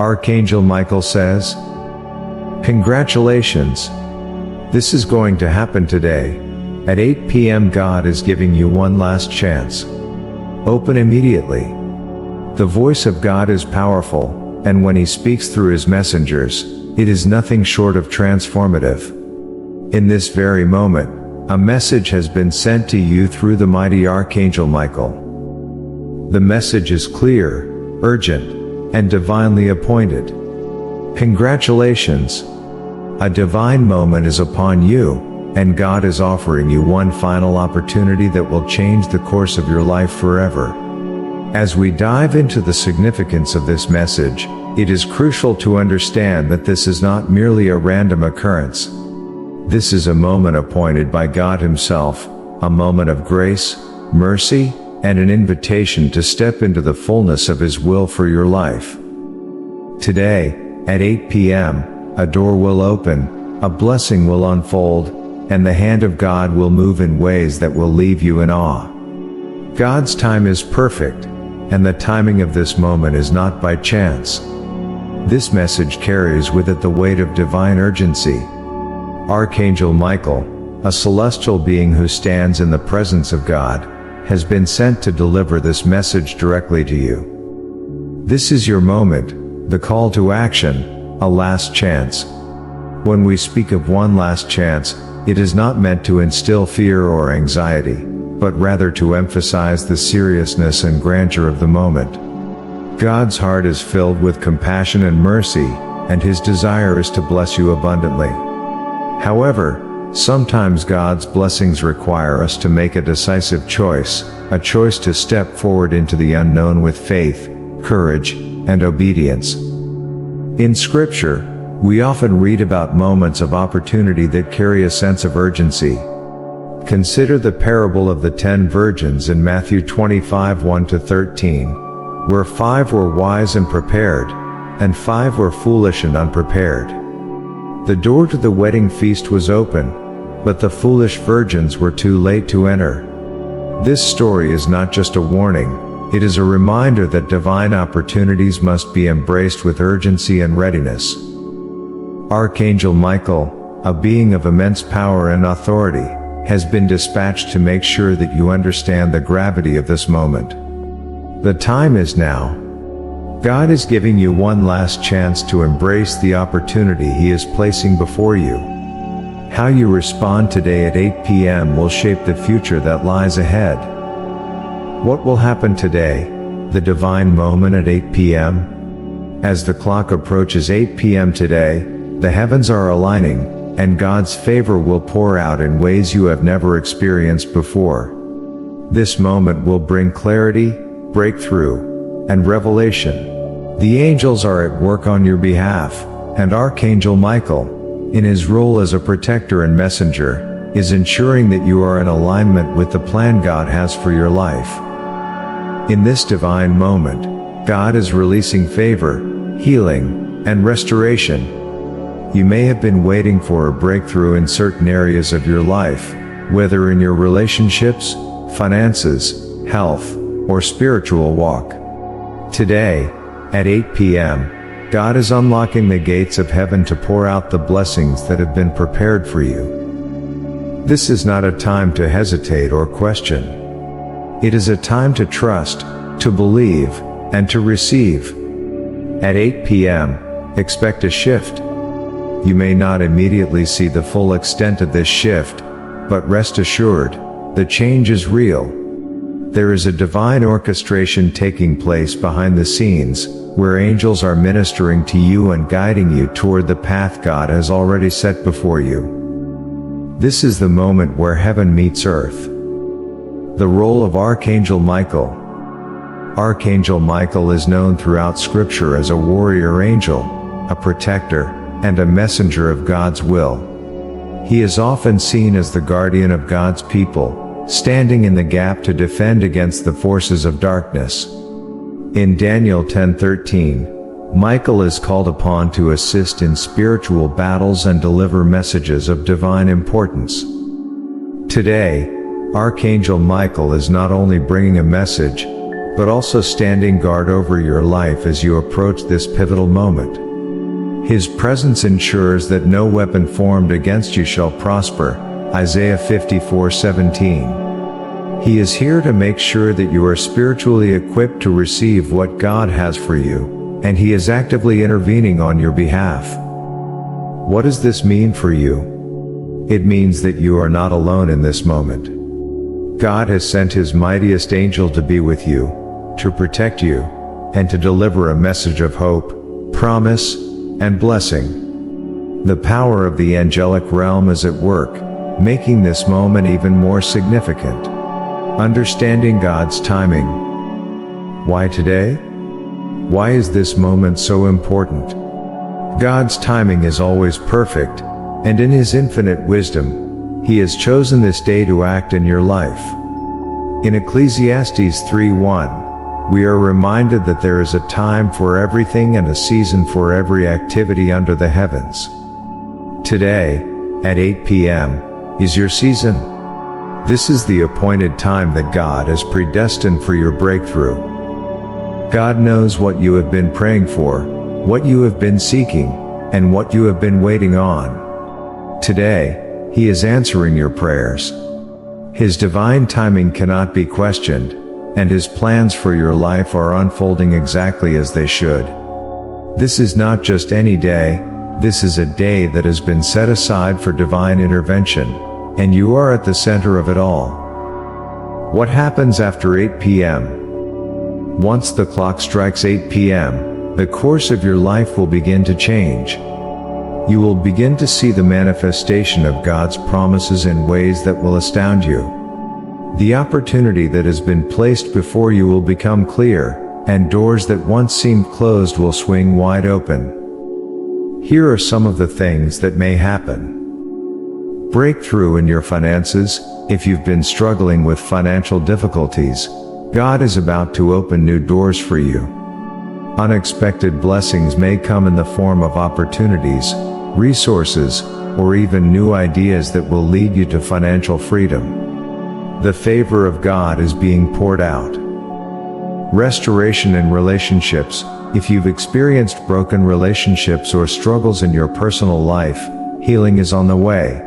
Archangel Michael says, "Congratulations. This is going to happen today. At 8 p.m. God is giving you one last chance. Open immediately." The voice of God is powerful, and when He speaks through His messengers, it is nothing short of transformative. In this very moment, a message has been sent to you through the mighty Archangel Michael. The message is clear, urgent, and divinely appointed. Congratulations! A divine moment is upon you, and God is offering you one final opportunity that will change the course of your life forever. As we dive into the significance of this message, it is crucial to understand that this is not merely a random occurrence. This is a moment appointed by God Himself, a moment of grace, mercy, and an invitation to step into the fullness of His will for your life. Today, at 8 p.m., a door will open, a blessing will unfold, and the hand of God will move in ways that will leave you in awe. God's time is perfect, and the timing of this moment is not by chance. This message carries with it the weight of divine urgency. Archangel Michael, a celestial being who stands in the presence of God, has been sent to deliver this message directly to you. This is your moment, the call to action, a last chance. When we speak of one last chance, it is not meant to instill fear or anxiety, but rather to emphasize the seriousness and grandeur of the moment. God's heart is filled with compassion and mercy, and His desire is to bless you abundantly. However, sometimes God's blessings require us to make a decisive choice, a choice to step forward into the unknown with faith, courage, and obedience. In Scripture, we often read about moments of opportunity that carry a sense of urgency. Consider the parable of the 10 virgins in Matthew 25, 1-13, where 5 were wise and prepared, and 5 were foolish and unprepared. The door to the wedding feast was open, but the foolish virgins were too late to enter. This story is not just a warning, it is a reminder that divine opportunities must be embraced with urgency and readiness. Archangel Michael, a being of immense power and authority, has been dispatched to make sure that you understand the gravity of this moment. The time is now. God is giving you one last chance to embrace the opportunity He is placing before you. How you respond today at 8 p.m. will shape the future that lies ahead. What will happen today, the divine moment at 8 p.m.? As the clock approaches 8 p.m. today, the heavens are aligning, and God's favor will pour out in ways you have never experienced before. This moment will bring clarity, breakthrough, and revelation. The angels are at work on your behalf, and Archangel Michael, in his role as a protector and messenger, is ensuring that you are in alignment with the plan God has for your life. In this divine moment, God is releasing favor, healing, and restoration. You may have been waiting for a breakthrough in certain areas of your life, whether in your relationships, finances, health, or spiritual walk. Today, at 8 p.m., God is unlocking the gates of heaven to pour out the blessings that have been prepared for you. This is not a time to hesitate or question. It is a time to trust, to believe, and to receive. At 8 p.m., expect a shift. You may not immediately see the full extent of this shift, but rest assured, the change is real. There is a divine orchestration taking place behind the scenes, where angels are ministering to you and guiding you toward the path God has already set before you. This is the moment where heaven meets earth. The role of Archangel Michael. Archangel Michael is known throughout Scripture as a warrior angel, a protector, and a messenger of God's will. He is often seen as the guardian of God's people, standing in the gap to defend against the forces of darkness. In Daniel 10:13, Michael is called upon to assist in spiritual battles and deliver messages of divine importance. Today, Archangel Michael is not only bringing a message, but also standing guard over your life as you approach this pivotal moment. His presence ensures that no weapon formed against you shall prosper, Isaiah 54:17. He is here to make sure that you are spiritually equipped to receive what God has for you, and He is actively intervening on your behalf. What does this mean for you? It means that you are not alone in this moment. God has sent His mightiest angel to be with you, to protect you, and to deliver a message of hope, promise, and blessing. The power of the angelic realm is at work, making this moment even more significant. Understanding God's timing. Why today? Why is this moment so important? God's timing is always perfect, and in His infinite wisdom, He has chosen this day to act in your life. In Ecclesiastes 3:1, we are reminded that there is a time for everything and a season for every activity under the heavens. Today, at 8 p.m., is your season. This is the appointed time that God has predestined for your breakthrough. God knows what you have been praying for, what you have been seeking, and what you have been waiting on. Today, He is answering your prayers. His divine timing cannot be questioned, and His plans for your life are unfolding exactly as they should. This is not just any day, this is a day that has been set aside for divine intervention, and you are at the center of it all. What happens after 8 p.m.? Once the clock strikes 8 p.m., the course of your life will begin to change. You will begin to see the manifestation of God's promises in ways that will astound you. The opportunity that has been placed before you will become clear, and doors that once seemed closed will swing wide open. Here are some of the things that may happen. Breakthrough in your finances. If you've been struggling with financial difficulties, God is about to open new doors for you. Unexpected blessings may come in the form of opportunities, resources, or even new ideas that will lead you to financial freedom. The favor of God is being poured out. Restoration in relationships. If you've experienced broken relationships or struggles in your personal life, healing is on the way.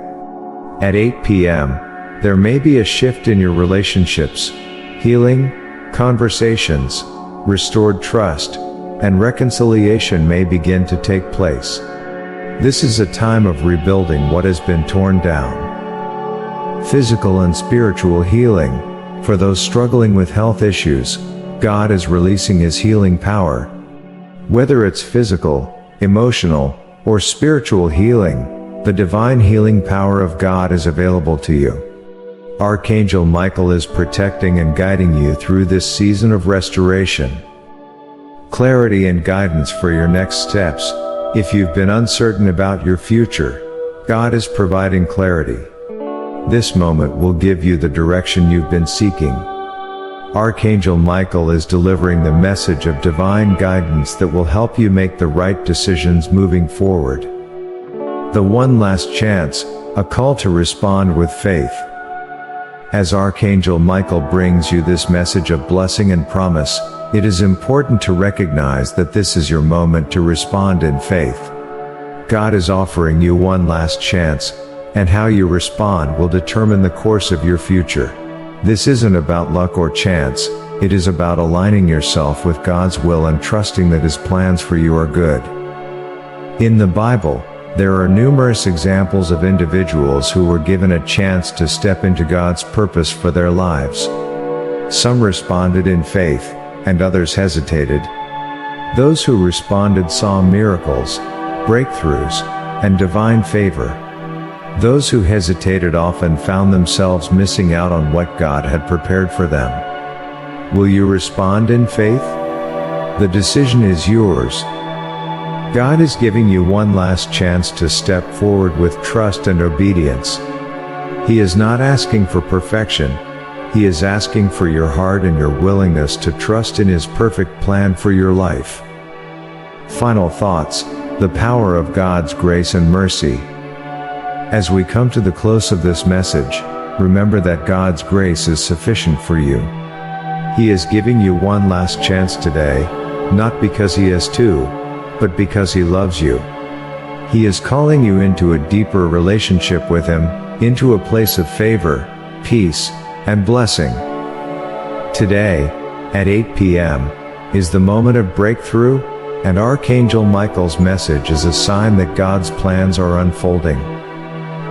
At 8 p.m., there may be a shift in your relationships. Healing, conversations, restored trust, and reconciliation may begin to take place. This is a time of rebuilding what has been torn down. Physical and spiritual healing. For those struggling with health issues, God is releasing His healing power. Whether it's physical, emotional, or spiritual healing, the divine healing power of God is available to you. Archangel Michael is protecting and guiding you through this season of restoration. Clarity and guidance for your next steps. If you've been uncertain about your future, God is providing clarity. This moment will give you the direction you've been seeking. Archangel Michael is delivering the message of divine guidance that will help you make the right decisions moving forward. The one last chance, a call to respond with faith. As Archangel Michael brings you this message of blessing and promise, it is important to recognize that this is your moment to respond in faith. God is offering you one last chance, and how you respond will determine the course of your future. This isn't about luck or chance, it is about aligning yourself with God's will and trusting that His plans for you are good. In the Bible, there are numerous examples of individuals who were given a chance to step into God's purpose for their lives. Some responded in faith, and others hesitated. Those who responded saw miracles, breakthroughs, and divine favor. Those who hesitated often found themselves missing out on what God had prepared for them. Will you respond in faith? The decision is yours. God is giving you one last chance to step forward with trust and obedience. He is not asking for perfection. He is asking for your heart and your willingness to trust in His perfect plan for your life. Final thoughts. The power of God's grace and mercy. As we come to the close of this message, remember that God's grace is sufficient for you. He is giving you one last chance today, not because He has to, but because He loves you. He is calling you into a deeper relationship with Him, into a place of favor, peace, and blessing. Today, at 8 p.m., is the moment of breakthrough, and Archangel Michael's message is a sign that God's plans are unfolding.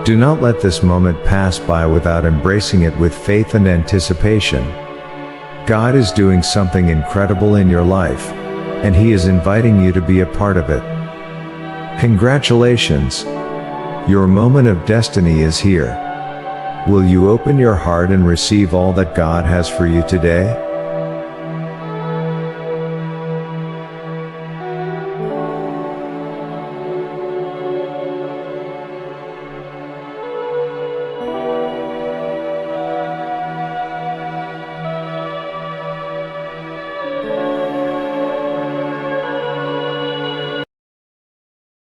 Do not let this moment pass by without embracing it with faith and anticipation. God is doing something incredible in your life, and He is inviting you to be a part of it. Congratulations! Your moment of destiny is here. Will you open your heart and receive all that God has for you today?